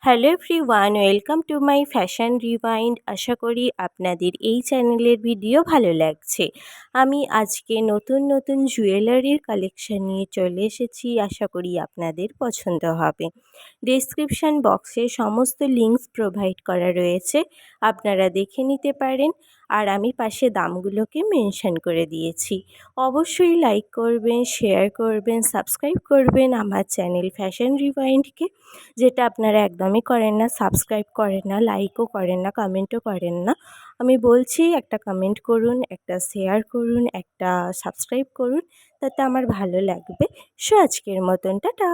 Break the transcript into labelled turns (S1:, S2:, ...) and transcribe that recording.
S1: Hello everyone, welcome to my fashion rewind. আশা করি আপনাদের এই চ্যানেলের ভিডিও ভালো লাগছে। আমি আজকে নতুন নতুন জুয়েলারির কালেকশন নিয়ে চলে এসেছি। আশা করি আপনাদের পছন্দ হবে। ডেসক্রিপশন বক্সে সমস্ত লিঙ্কস প্রোভাইড করা রয়েছে, আপনারা দেখে নিতে পারেন। আর আমি পাশে দামগুলোকে মেনশন করে দিয়েছি। অবশ্যই লাইক করবেন, শেয়ার করবেন, সাবস্ক্রাইব করবেন আমার চ্যানেল ফ্যাশন রিওয়াইন্ডকে, যেটা আপনারা একদমই করেন না। সাবস্ক্রাইব করেন না, লাইকও করেন না, কমেন্টও করেন না। আমি বলছি, একটা কমেন্ট করুন, একটা শেয়ার করুন, একটা সাবস্ক্রাইব করুন, তাতে আমার ভালো লাগবে। আজকের মতন টাটা।